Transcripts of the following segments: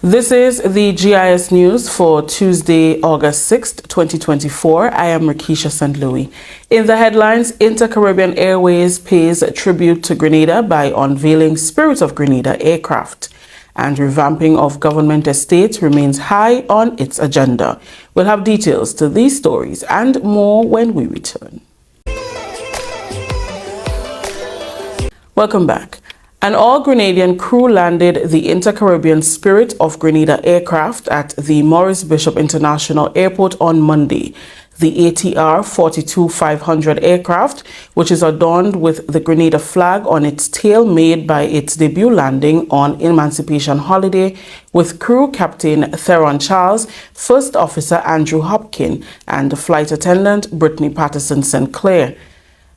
This is the GIS News for Tuesday, August 6th, 2024. I am Rakisha St. Louis. In the headlines, Inter-Caribbean Airways pays tribute to Grenada by unveiling Spirit of Grenada aircraft. And revamping of government estates remains high on its agenda. We'll have details to these stories and more when we return. Welcome back. An all-Grenadian crew landed the Inter-Caribbean Spirit of Grenada aircraft at the Maurice Bishop International Airport on Monday. The ATR 42-500 aircraft, which is adorned with the Grenada flag on its tail, made by its debut landing on Emancipation Holiday with crew Captain Theron Charles, First Officer Andrew Hopkin, and Flight Attendant Brittany Patterson Sinclair.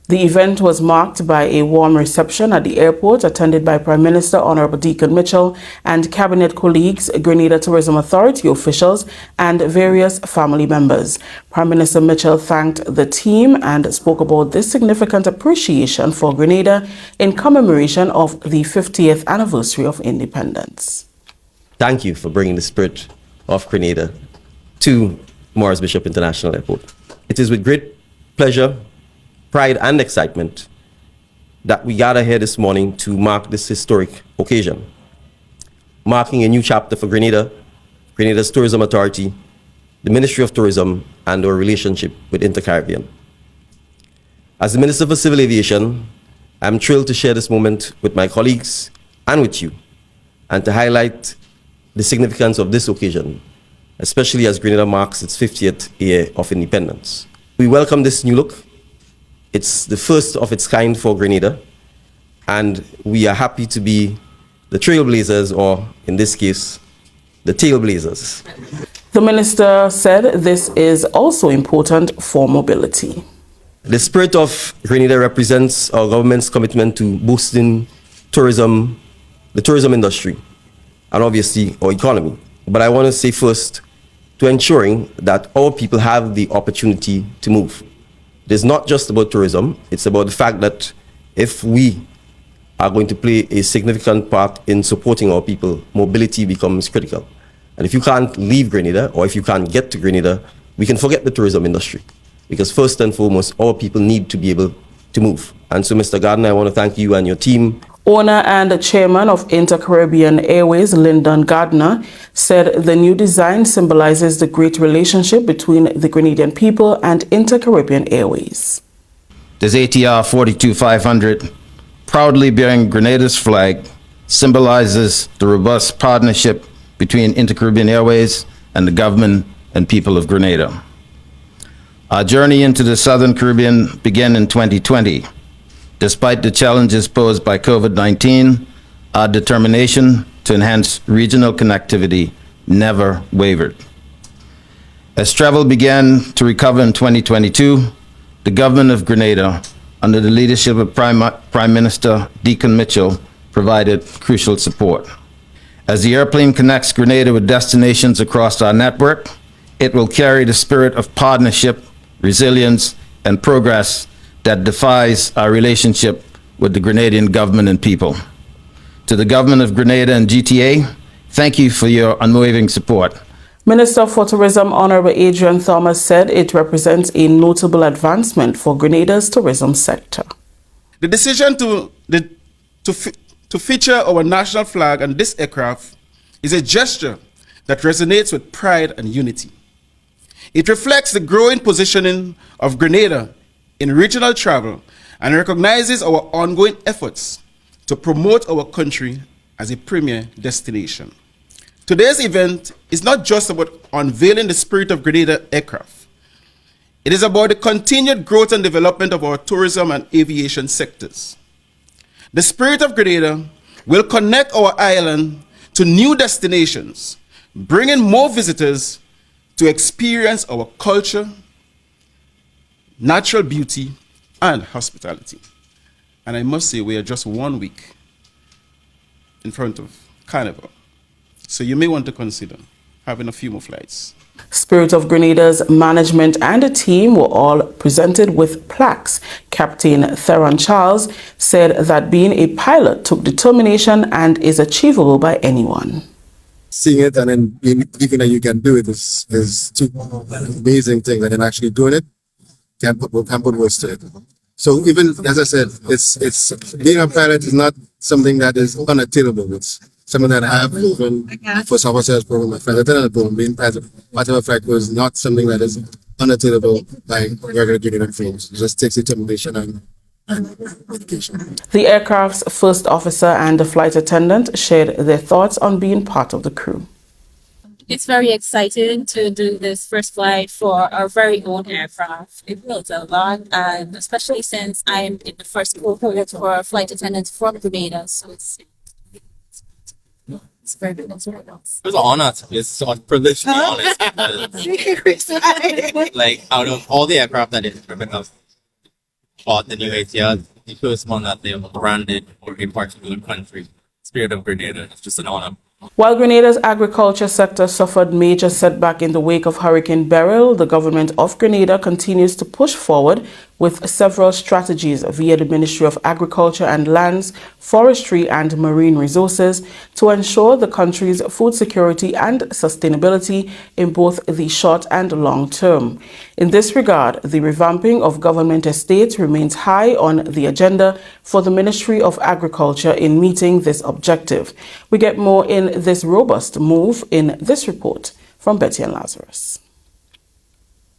The event was marked by a warm reception at the airport, attended by Prime Minister Honorable Deacon Mitchell and cabinet colleagues, Grenada Tourism Authority officials, and various family members. Prime Minister Mitchell thanked the team and spoke about this significant appreciation for Grenada in commemoration of the 50th anniversary of independence. Thank you for bringing the spirit of Grenada to Maurice Bishop International Airport. It is with great pleasure, pride and excitement that we gather here this morning to mark this historic occasion, marking a new chapter for Grenada, Grenada's Tourism Authority, the Ministry of Tourism, and our relationship with Inter-Caribbean. As the Minister for Civil Aviation, I'm thrilled to share this moment with my colleagues and with you, and to highlight the significance of this occasion, especially as Grenada marks its 50th year of independence. We welcome this new look. It's the first of its kind for Grenada, and we are happy to be the trailblazers, or in this case, the tailblazers. The minister said this is also important for mobility. The spirit of Grenada represents our government's commitment to boosting tourism, the tourism industry, and obviously our economy. But I want to say first, to ensuring that all people have the opportunity to move. It is not just about tourism, it's about the fact that if we are going to play a significant part in supporting our people, mobility becomes critical. And if you can't leave Grenada, or if you can't get to Grenada, we can forget the tourism industry. Because first and foremost, all people need to be able to move. And so, Mr. Gardner, I want to thank you and your team. Owner and chairman of Inter-Caribbean Airways, Lyndon Gardner, said the new design symbolizes the great relationship between the Grenadian people and Inter-Caribbean Airways. This ATR 42-500, proudly bearing Grenada's flag, symbolizes the robust partnership between Inter-Caribbean Airways and the government and people of Grenada. Our journey into the Southern Caribbean began in 2020. Despite the challenges posed by COVID-19, our determination to enhance regional connectivity never wavered. As travel began to recover in 2022, the government of Grenada, under the leadership of Prime Minister Deacon Mitchell, provided crucial support. As the airplane connects Grenada with destinations across our network, it will carry the spirit of partnership, resilience, and progress that defies our relationship with the Grenadian government and people. To the government of Grenada and GTA, thank you for your unwavering support. Minister for Tourism Honorable Adrian Thomas said it represents a notable advancement for Grenada's tourism sector. The decision to feature our national flag on this aircraft is a gesture that resonates with pride and unity. It reflects the growing positioning of Grenada in regional travel and recognizes our ongoing efforts to promote our country as a premier destination. Today's event is not just about unveiling the Spirit of Grenada aircraft. It is about the continued growth and development of our tourism and aviation sectors. The Spirit of Grenada will connect our island to new destinations, bringing more visitors to experience our culture, natural beauty, and hospitality. And I must say, we are just 1 week in front of Carnival. So you may want to consider having a few more flights. Spirit of Grenada's management and a team were all presented with plaques. Captain Theron Charles said that being a pilot took determination and is achievable by anyone. seeing it and then believing that you can do it is two amazing things, and then actually doing it can put words to it. So even as I said, it's being a pilot is not something that is unattainable. It's something that I have proven for South Sales program, my flight attendant program, being part of a flight was not something that is unattainable by regular Grenadian firms. It just takes determination and dedication. The aircraft's first officer and the flight attendant shared their thoughts on being part of the crew. It's very exciting to do this first flight for our very own aircraft. It feels a lot, and especially since I'm in the first cohort for flight attendants from Grenada, so it's very good. It's very nice. It was an honor. It's a privilege to be honest. Like out of all the aircraft that they've driven of bought the new ATR, the first one that they branded for a particular country, Spirit of Grenada. It's just an honor. While Grenada's agriculture sector suffered major setback in the wake of Hurricane Beryl, the government of Grenada continues to push forward with several strategies via the Ministry of Agriculture and Lands, Forestry and Marine Resources to ensure the country's food security and sustainability in both the short and long term. In this regard, the revamping of government estates remains high on the agenda for the Ministry of Agriculture in meeting this objective. We get more in this robust move in this report from Betty and Lazarus.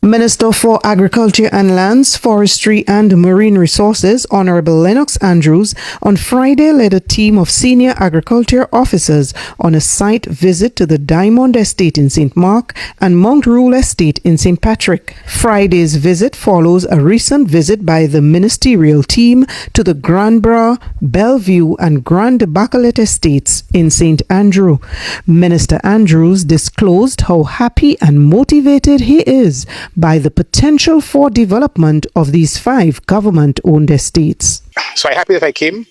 Minister for Agriculture and Lands, Forestry and Marine Resources, Honorable Lennox Andrews, on Friday led a team of senior agriculture officers on a site visit to the Diamond Estate in St. Mark and Mount Rule Estate in St. Patrick. Friday's visit follows a recent visit by the ministerial team to the Granbra, Bellevue and Grand Bacalet Estates in St. Andrew. Minister Andrews disclosed how happy and motivated he is by the potential for development of these 5 government-owned estates. So I'm happy that I came,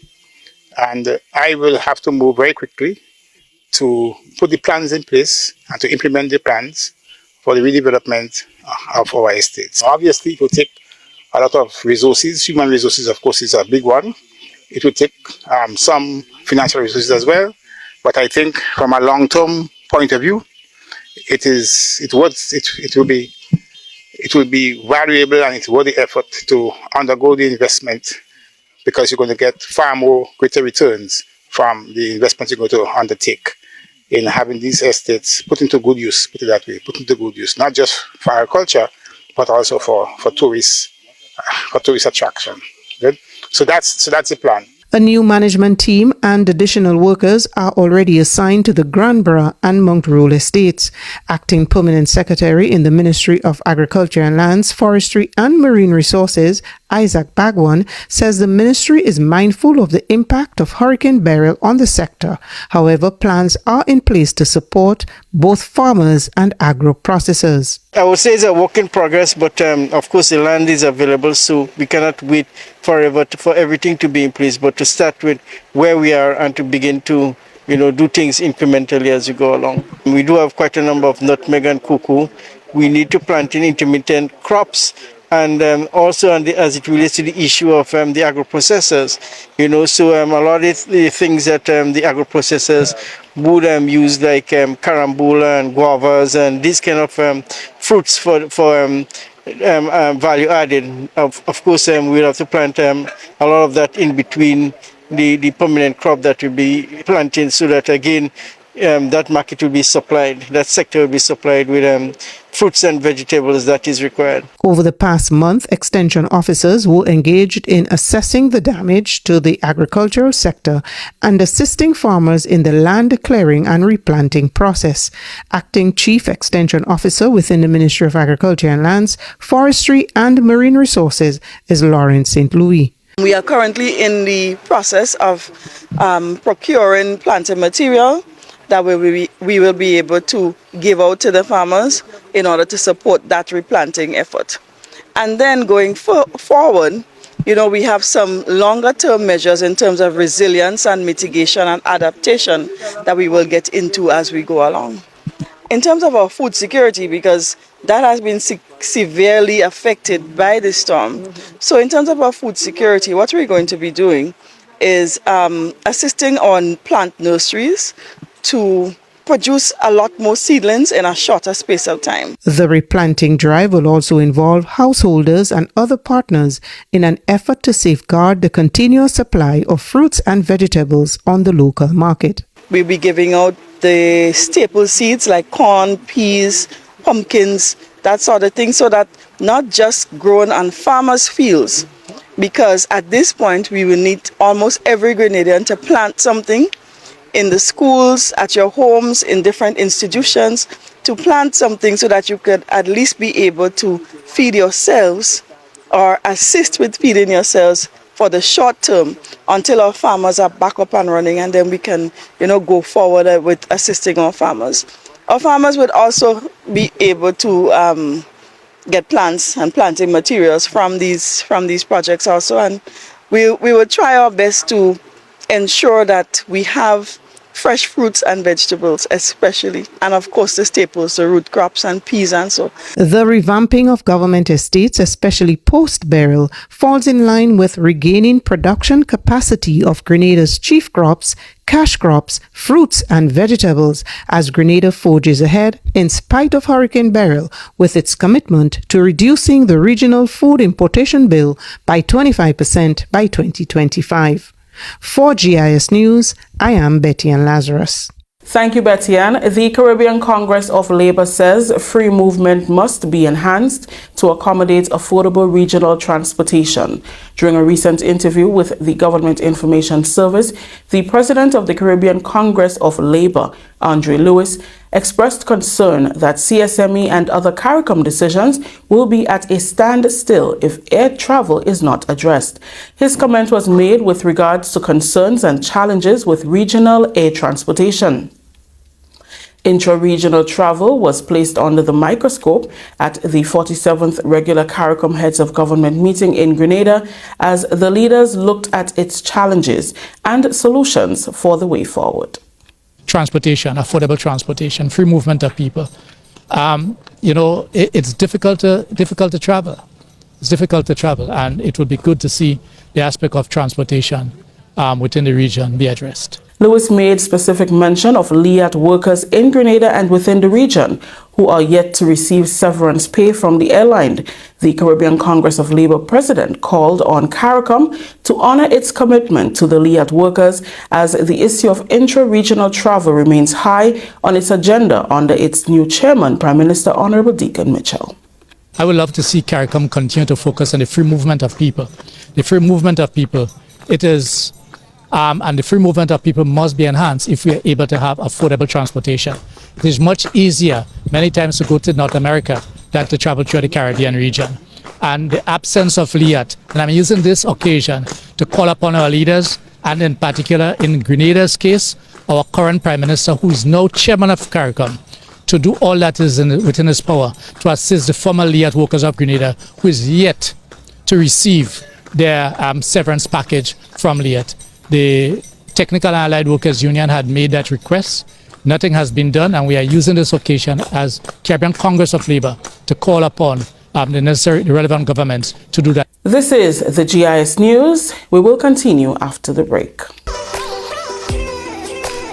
and I will have to move very quickly to put the plans in place and to implement the plans for the redevelopment of our estates. Obviously, it will take a lot of resources. Human resources, of course, is a big one. It will take some financial resources as well, but I think from a long-term point of view, it will be valuable, and it's worth the effort to undergo the investment, because you're going to get far more greater returns from the investment you're going to undertake in having these estates put into good use, put it that way, put into good use, not just for agriculture, but also for tourist attraction. Good? So that's the plan. A new management team and additional workers are already assigned to the Granbra and Mount Rule estates. Acting Permanent Secretary in the Ministry of Agriculture and Lands, Forestry and Marine Resources, Isaac Bagwan, says the ministry is mindful of the impact of Hurricane Beryl on the sector. However, plans are in place to support both farmers and agro-processors. I would say it's a work in progress, but of course the land is available, so we cannot wait forever for everything to be in place, but to start with where we are and to begin to do things incrementally as you go along. We do have quite a number of nutmeg and cocoa. We need to plant in intermittent crops, and also as it relates to the issue of the agro-processors, so a lot of the things that the agro-processors would use, like carambola and guavas and these kind of fruits for value added. Of course, we'll have to plant a lot of that in between the permanent crop that will be planted, so that again that market will be supplied, that sector will be supplied with fruits and vegetables that is required. Over the past month, extension officers were engaged in assessing the damage to the agricultural sector and assisting farmers in the land clearing and replanting process. Acting Chief Extension Officer within the Ministry of Agriculture and Lands, Forestry and Marine Resources is Lawrence St. Louis. We are currently in the process of procuring planting material that we will be able to give out to the farmers in order to support that replanting effort. And then going forward, we have some longer term measures in terms of resilience and mitigation and adaptation that we will get into as we go along. In terms of our food security, because that has been severely affected by the storm. So in terms of our food security, what we're going to be doing is assisting on plant nurseries to produce a lot more seedlings in a shorter space of time. The replanting drive will also involve householders and other partners in an effort to safeguard the continuous supply of fruits and vegetables on the local market. We'll be giving out the staple seeds like corn, peas, pumpkins, that sort of thing, so that not just grown on farmers' fields, because at this point we will need almost every Grenadian to plant something in the schools, at your homes, in different institutions, to plant something so that you could at least be able to feed yourselves or assist with feeding yourselves for the short term until our farmers are back up and running, and then we can, go forward with assisting our farmers. Our farmers would also be able to get plants and planting materials from these projects also, and we will try our best to ensure that we have fresh fruits and vegetables especially, and of course the staples, the root crops and peas and so. The revamping of government estates, especially post-burial, falls in line with regaining production capacity of Grenada's chief crops, cash crops, fruits and vegetables, as Grenada forges ahead in spite of Hurricane Beryl with its commitment to reducing the regional food importation bill by 25% by 2025. For GIS News, I am Betty Ann Lazarus. Thank you, Betty Ann. The Caribbean Congress of Labour says free movement must be enhanced to accommodate affordable regional transportation. During a recent interview with the Government Information Service, the President of the Caribbean Congress of Labour, Andre Lewis, expressed concern that CSME and other CARICOM decisions will be at a standstill if air travel is not addressed. His comment was made with regards to concerns and challenges with regional air transportation. Intra-regional travel was placed under the microscope at the 47th regular CARICOM Heads of Government meeting in Grenada as the leaders looked at its challenges and solutions for the way forward. Transportation, affordable transportation, free movement of people. It's difficult to travel. It's difficult to travel, and it would be good to see the aspect of transportation within the region be addressed. Lewis made specific mention of LIAT workers in Grenada and within the region who are yet to receive severance pay from the airline. The Caribbean Congress of Labour president called on CARICOM to honour its commitment to the LIAT workers as the issue of intra-regional travel remains high on its agenda under its new chairman, Prime Minister Honourable Deacon Mitchell. I would love to see CARICOM continue to focus on the free movement of people. The free movement of people, and the free movement of people must be enhanced if we are able to have affordable transportation. It is much easier many times to go to North America than to travel through the Caribbean region. And the absence of LIAT, and I'm using this occasion to call upon our leaders, and in particular in Grenada's case, our current Prime Minister, who is now chairman of CARICOM, to do all that is within his power to assist the former LIAT workers of Grenada, who is yet to receive their severance package from LIAT. The Technical and Allied Workers Union had made that request. Nothing has been done, and we are using this occasion as Caribbean Congress of Labour to call upon the relevant governments to do that. This is the GIS News. We will continue after the break.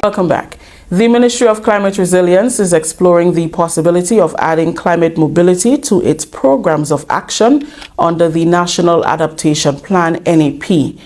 Welcome back. The Ministry of Climate Resilience is exploring the possibility of adding climate mobility to its programs of action under the National Adaptation Plan, NAP.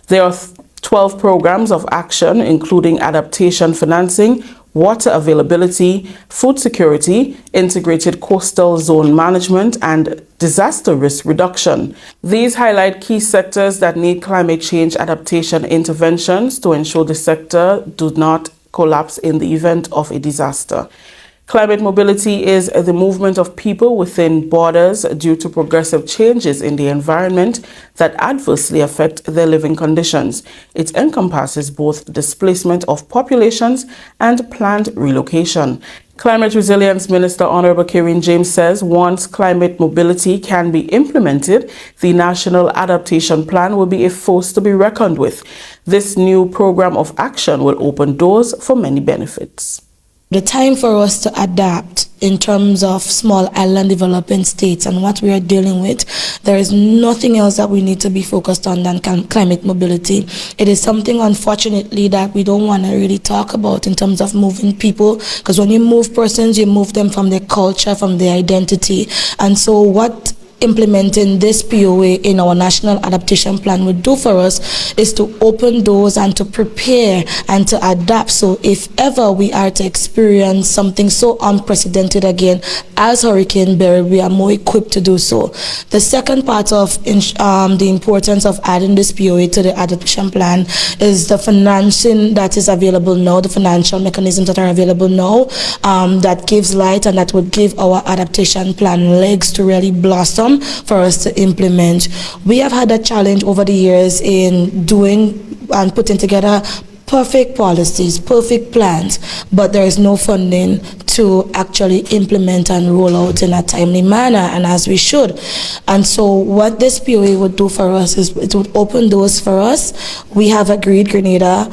There are 12 programs of action, including adaptation financing, water availability, food security, integrated coastal zone management, and disaster risk reduction. These highlight key sectors that need climate change adaptation interventions to ensure the sector do not collapse in the event of a disaster. Climate mobility is the movement of people within borders due to progressive changes in the environment that adversely affect their living conditions. It encompasses both displacement of populations and planned relocation. Climate Resilience Minister Honourable Karen James says once climate mobility can be implemented, the National Adaptation Plan will be a force to be reckoned with. This new program of action will open doors for many benefits. The time for us to adapt in terms of small island developing states and what we are dealing with, there is nothing else that we need to be focused on than climate mobility. It is something, unfortunately, that we don't want to really talk about in terms of moving people, because when you move persons, you move them from their culture, from their identity. And so what implementing this POA in our national adaptation plan would do for us is to open doors and to prepare and to adapt. So if ever we are to experience something so unprecedented again as Hurricane Beryl, we are more equipped to do so. The second part of the importance of adding this POA to the adaptation plan is the financing that is available now, the financial mechanisms that are available now, that gives light and that would give our adaptation plan legs to really blossom for us to implement. We have had a challenge over the years in doing and putting together perfect policies, perfect plans, but there is no funding to actually implement and roll out in a timely manner, and as we should. And so what this POA would do for us is it would open doors for us. We have agreed, Grenada,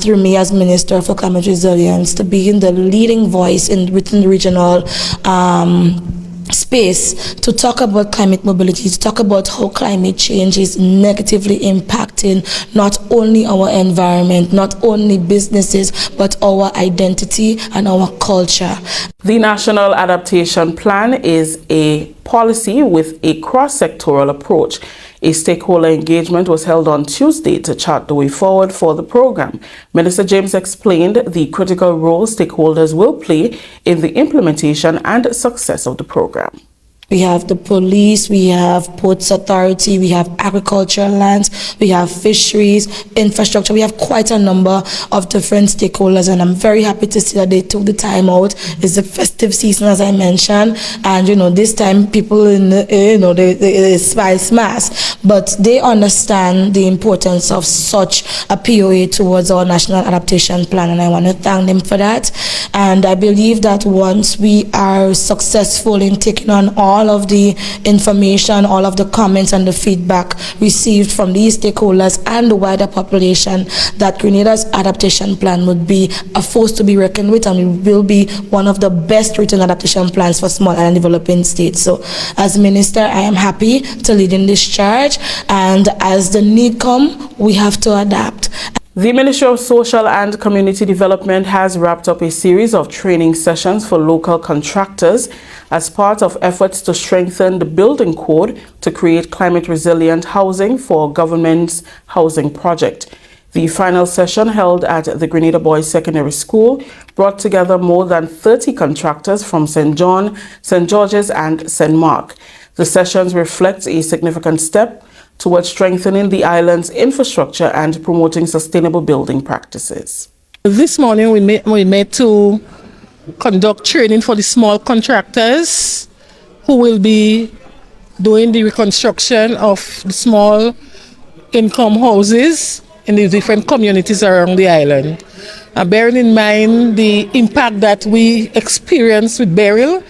through me as Minister for Climate Resilience, to be in the leading voice within the regional space to talk about climate mobility, to talk about how climate change is negatively impacting not only our environment, not only businesses, but our identity and our culture. The National Adaptation Plan is a policy with a cross-sectoral approach. A stakeholder engagement was held on Tuesday to chart the way forward for the program. Minister James explained the critical role stakeholders will play in the implementation and success of the program. We have the police, we have Ports Authority, we have agricultural lands, we have fisheries, infrastructure. We have quite a number of different stakeholders, and I'm very happy to see that they took the time out. It's the festive season, as I mentioned, and this time people in the, they spice mass, but they understand the importance of such a POA towards our national adaptation plan, and I want to thank them for that. And I believe that once we are successful in taking on all of the information, all of the comments and the feedback received from these stakeholders and the wider population, that Grenada's adaptation plan would be a force to be reckoned with, and it will be one of the best written adaptation plans for small and developing states. So as Minister, I am happy to lead in this charge, and as the need come, we have to adapt. The Ministry of Social and Community Development has wrapped up a series of training sessions for local contractors as part of efforts to strengthen the building code to create climate-resilient housing for government's housing project. The final session, held at the Grenada Boys Secondary School, brought together more than 30 contractors from St. John, St. George's and St. Mark. The sessions reflect a significant step towards strengthening the island's infrastructure and promoting sustainable building practices. This morning we met to conduct training for the small contractors who will be doing the reconstruction of the small income houses in the different communities around the island. Bearing in mind the impact that we experienced with Beryl,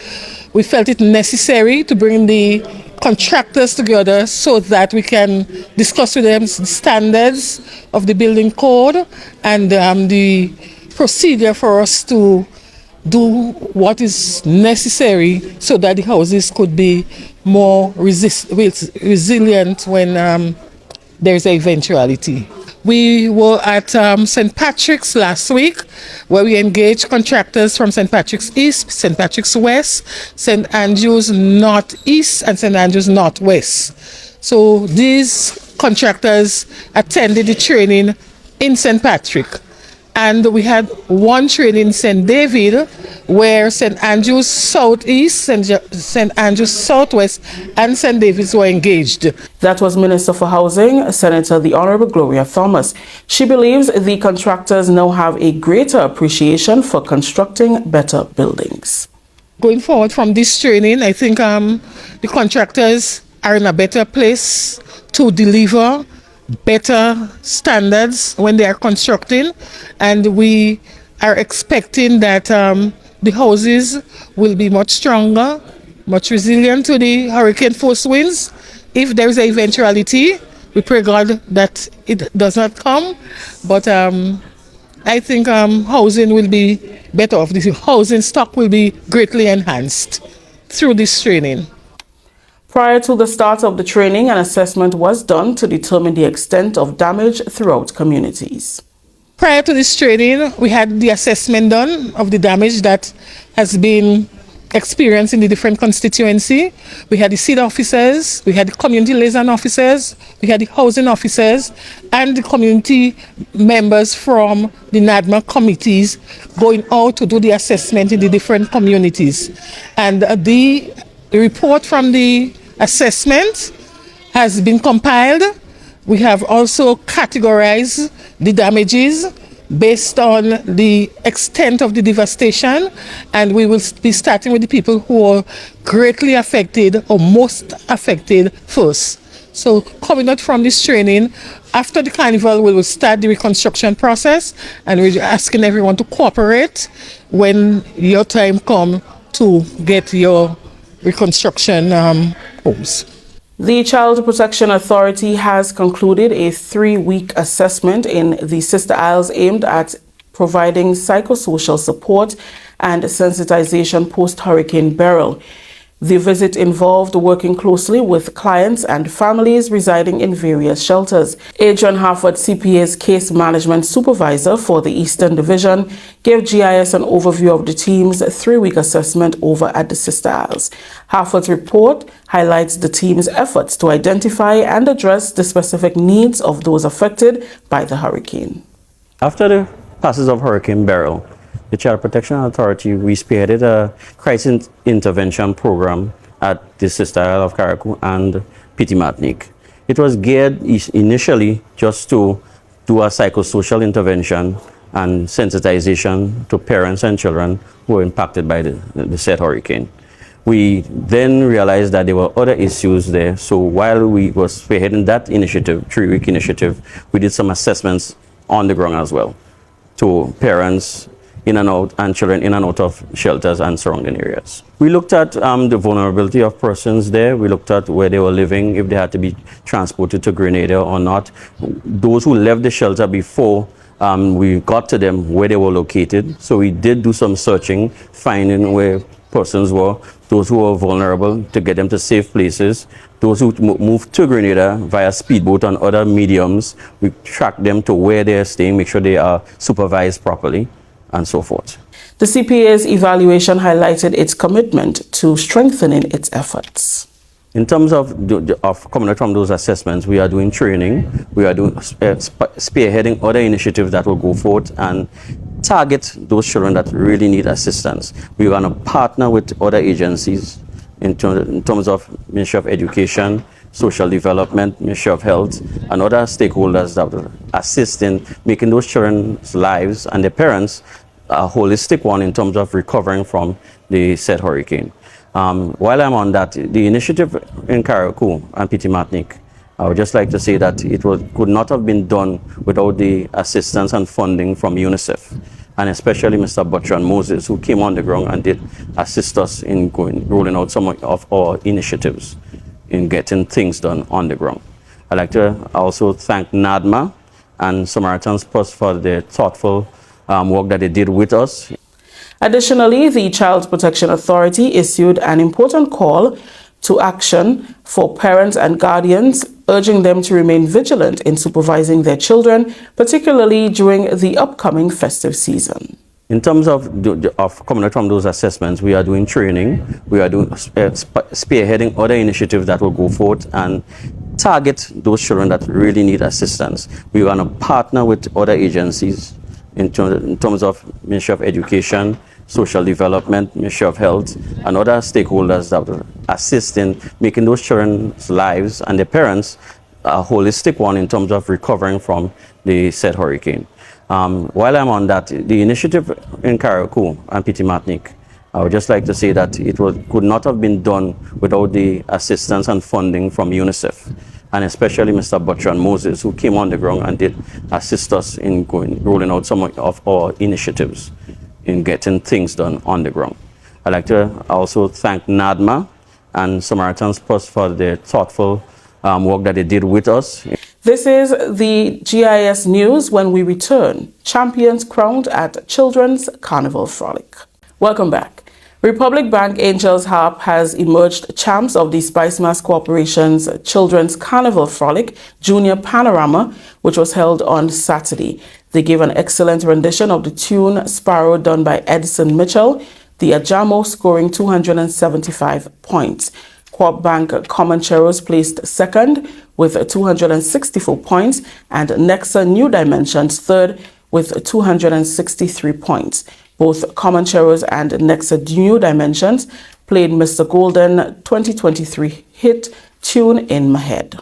we felt it necessary to bring the contractors together so that we can discuss with them the standards of the building code and the procedure for us to do what is necessary so that the houses could be more resilient when there is an eventuality. We were at St. Patrick's last week, where we engaged contractors from St. Patrick's East, St. Patrick's West, St. Andrew's Northeast, and St. Andrew's Northwest. So these contractors attended the training in St. Patrick. And we had one training in St. David, where St. Andrew's Southeast, St. Andrew's Southwest, and St. David's were engaged. That was Minister for Housing, Senator the Honorable Gloria Thomas. She believes the contractors now have a greater appreciation for constructing better buildings. Going forward from this training, I think the contractors are in a better place to deliver better standards when they are constructing, and we are expecting that the houses will be much stronger, much resilient to the hurricane force winds. If there is an eventuality, we pray God that it does not come, but I think housing will be better off. The housing stock will be greatly enhanced through this training. Prior to the start of the training, an assessment was done to determine the extent of damage throughout communities. Prior to this training, we had the assessment done of the damage that has been experienced in the different constituency. We had the seed officers, we had the community liaison officers, we had the housing officers, and the community members from the NADMA committees going out to do the assessment in the different communities. And the report from the assessment has been compiled. We have also categorized the damages based on the extent of the devastation, and we will be starting with the people who are greatly affected or most affected first. So coming out from this training, after the carnival, we will start the reconstruction process, and we're asking everyone to cooperate when your time comes to get your reconstruction homes. The Child Protection Authority has concluded a 3-week assessment in the Sister Isles aimed at providing psychosocial support and sensitization post-Hurricane Beryl. The visit involved working closely with clients and families residing in various shelters. Adrian Harford, CPA's Case Management Supervisor for the Eastern Division, gave GIS an overview of the team's 3-week assessment over at the Sister Isles. Harford's report highlights the team's efforts to identify and address the specific needs of those affected by the hurricane. After the passage of Hurricane Beryl, the Child Protection Authority, we spearheaded a crisis intervention program at the Sister Isle of CARICOM and Petit Martinique. It was geared initially just to do a psychosocial intervention and sensitization to parents and children who were impacted by the said hurricane. We then realized that there were other issues there, so while we were spearheading that initiative, 3-week initiative, we did some assessments on the ground as well to parents in and out and children in and out of shelters and surrounding areas. We looked at the vulnerability of persons there. We looked at where they were living, if they had to be transported to Grenada or not. Those who left the shelter before, we got to them where they were located. So we did do some searching, finding where persons were, those who were vulnerable, to get them to safe places. Those who moved to Grenada via speedboat and other mediums, we tracked them to where they are staying, make sure they are supervised properly, and so forth. The CPA's evaluation highlighted its commitment to strengthening its efforts. In terms of coming out from those assessments, we are doing training, we are doing spearheading other initiatives that will go forth and target those children that really need assistance. We are going to partner with other agencies in terms of Ministry of Education, Social Development, Ministry of Health, and other stakeholders that will assist in making those children's lives and their parents a holistic one in terms of recovering from the said hurricane. While I'm on that, the initiative in CARICOM and Petit Martinique, I would just like to say that it could not have been done without the assistance and funding from UNICEF, and especially Mr. Butcher Moses, who came on the ground and did assist us in rolling out some of our initiatives in getting things done on the ground. I'd like to also thank NADMA and Samaritans Plus for the thoughtful work that they did with us. Additionally, the Child Protection Authority issued an important call to action for parents and guardians, urging them to remain vigilant in supervising their children, particularly during the upcoming festive season. In terms of coming out from those assessments, we are doing training, we are doing spearheading other initiatives that will go forth and target those children that really need assistance. We are going to partner with other agencies in terms of Ministry of Education, Social Development, Ministry of Health, and other stakeholders that will assist in making those children's lives and their parents a holistic one in terms of recovering from the said hurricane. While I'm on that, the initiative in CARICOM and Petit Martinique, I would just like to say that it could not have been done without the assistance and funding from UNICEF, and especially Mr. Butcher Moses, who came on the ground and did assist us in rolling out some of our initiatives in getting things done on the ground. I'd like to also thank NADMA and Samaritans Plus for the thoughtful work that they did with us. This is the GIS News. When we return, champions crowned at Children's Carnival Frolic. Welcome back. Republic Bank Angels Harp has emerged champs of the Spice Mass Corporation's Children's Carnival Frolic Junior Panorama, which was held on Saturday. They gave an excellent rendition of the tune Sparrow done by Edson Mitchell, the Ajamo scoring 275 points. Corp Bank Comancheros placed second with 264 points and Nexa New Dimensions third with 263 points. Both Comancheros and Nexa New Dimensions played Mr. Golden 2023 hit Tune in My Head.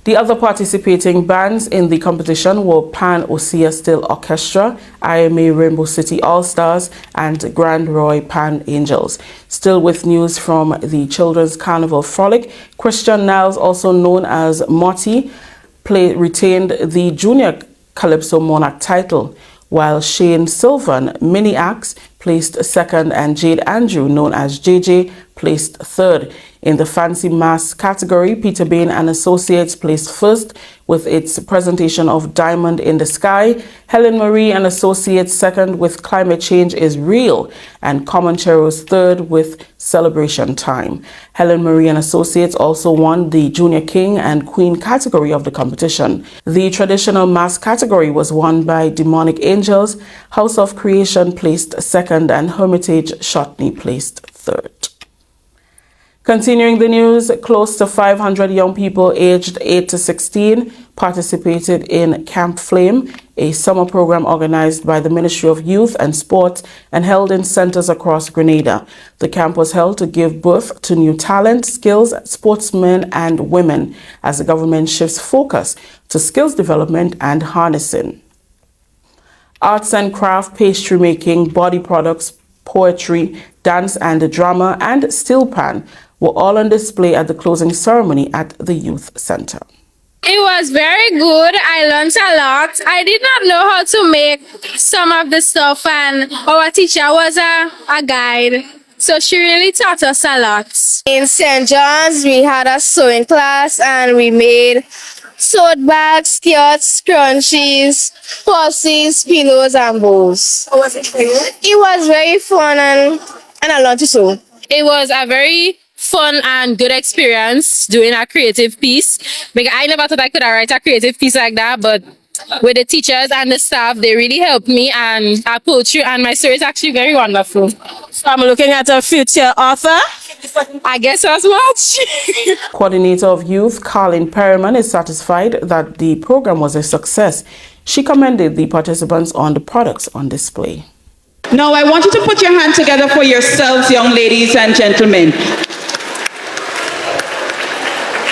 The other participating bands in the competition were Pan Osea Still Orchestra, IMA Rainbow City All-Stars, and Grand Roy Pan Angels. Still with news from the Children's Carnival Frolic, Christian Niles, also known as Motti, retained the Junior Calypso Monarch title, while Shane Sylvan, Mini Axe, placed second, and Jade Andrew, known as JJ, placed third. In the Fancy Mass category, Peter Bain and Associates placed first with its presentation of Diamond in the Sky, Helen Marie and Associates second with Climate Change is Real, and Comancheros third with Celebration Time. Helen Marie and Associates also won the Junior King and Queen category of the competition. The Traditional Mass category was won by Demonic Angels, House of Creation placed second, and Hermitage Shotney placed third. Continuing the news, close to 500 young people aged 8 to 16 participated in Camp Flame, a summer program organized by the Ministry of Youth and Sport and held in centers across Grenada. The camp was held to give birth to new talent, skills, sportsmen and women as the government shifts focus to skills development and harnessing. Arts and craft, pastry making, body products, poetry, dance and drama, and steel pan were all on display at the closing ceremony at the Youth Center. It was very good. I learned a lot. I did not know how to make some of the stuff, and our teacher was a guide. So she really taught us a lot. In St. John's, we had a sewing class and we made tote bags, skirts, scrunchies, purses, pillows, and bows. How was it for you? It was very fun and I learned to sew. It was a very fun and good experience doing a creative piece. Because I never thought I could write a creative piece like that, but with the teachers and the staff, they really helped me, and I pulled through, and my story is actually very wonderful. So I'm looking at a future author. I guess as much. Coordinator of Youth, Carlin Perriman, is satisfied that the program was a success. She commended the participants on the products on display. Now I want you to put your hand together for yourselves, young ladies and gentlemen.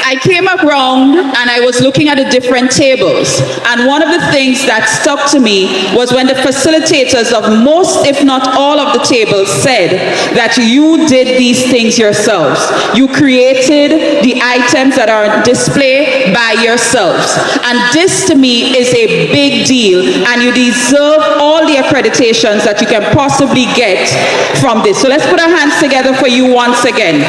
I came around and I was looking at the different tables, and one of the things that stuck to me was when the facilitators of most, if not all of the tables said that you did these things yourselves. You created the items that are on display by yourselves, and this to me is a big deal, and you deserve all the accreditations that you can possibly get from this. So let's put our hands together for you once again.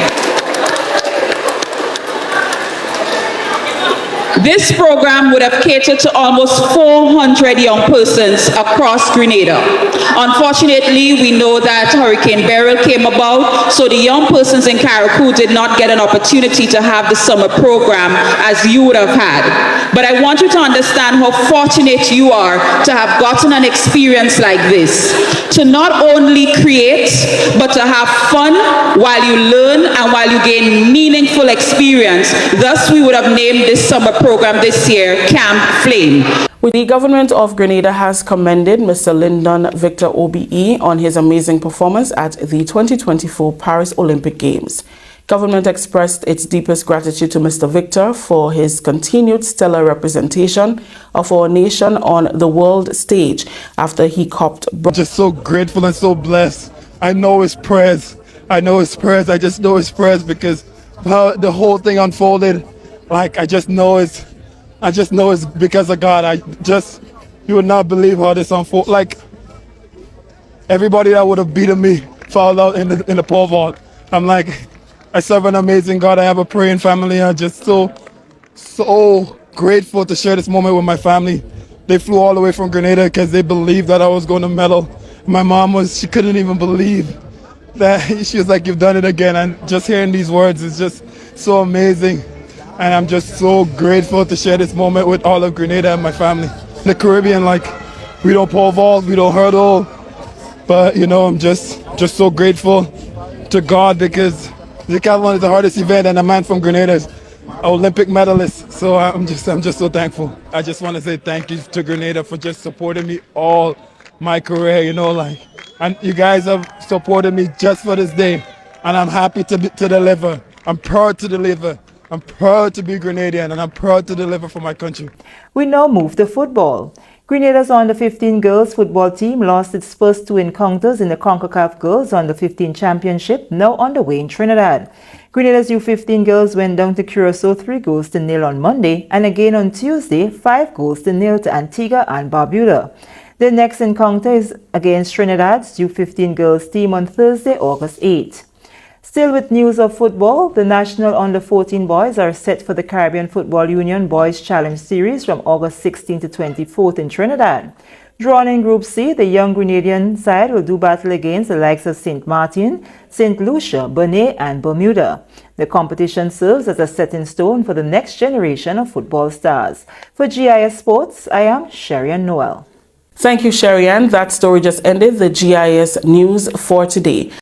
This program would have catered to almost 400 young persons across Grenada. Unfortunately, we know that Hurricane Beryl came about, so the young persons in CARICOM did not get an opportunity to have the summer program as you would have had. But I want you to understand how fortunate you are to have gotten an experience like this, to not only create, but to have fun while you learn and while you gain meaningful experience. Thus, we would have named this summer program this year Camp Flame. The government of Grenada has commended Mr. Lyndon Victor OBE on his amazing performance at the 2024 Paris Olympic Games. Government expressed its deepest gratitude to Mr. Victor for his continued stellar representation of our nation on the world stage after he copped. Just so grateful and so blessed. I know his prayers. I just know his prayers because how the whole thing unfolded. Like I just know it's because of God. You would not believe how this unfolded. Like everybody that would have beaten me fouled out in the pole vault. I'm like, I serve an amazing God. I have a praying family. I'm just so grateful to share this moment with my family. They flew all the way from Grenada because they believed that I was going to medal. My mom she couldn't even believe that. She was like, you've done it again. And just hearing these words is just so amazing. And I'm just so grateful to share this moment with all of Grenada and my family. In the Caribbean, like, we don't pole vault, we don't hurdle. But, you know, I'm just so grateful to God because the Decathlon is the hardest event, and a man from Grenada is an Olympic medalist. So I'm just so thankful. I just want to say thank you to Grenada for just supporting me all my career, you know, like, and you guys have supported me just for this day. And I'm happy to deliver. I'm proud to deliver. I'm proud to be Grenadian, and I'm proud to deliver for my country. We now move to football. Grenada's under-15 girls football team lost its first two encounters in the CONCACAF Girls Under-15 Championship, now underway in Trinidad. Grenada's U15 girls went down to Curacao 3-0 on Monday, and again on Tuesday 5-0 to Antigua and Barbuda. The next encounter is against Trinidad's U15 girls team on Thursday, August 8. Still with news of football, the national under-14 boys are set for the Caribbean Football Union Boys Challenge Series from August 16 to 24th in Trinidad. Drawn in Group C, the young Grenadian side will do battle against the likes of St. Martin, St. Lucia, Bonaire and Bermuda. The competition serves as a setting stone for the next generation of football stars. For GIS Sports, I am Sherian Noel. Thank you, Sherian. That story just ended the GIS news for today.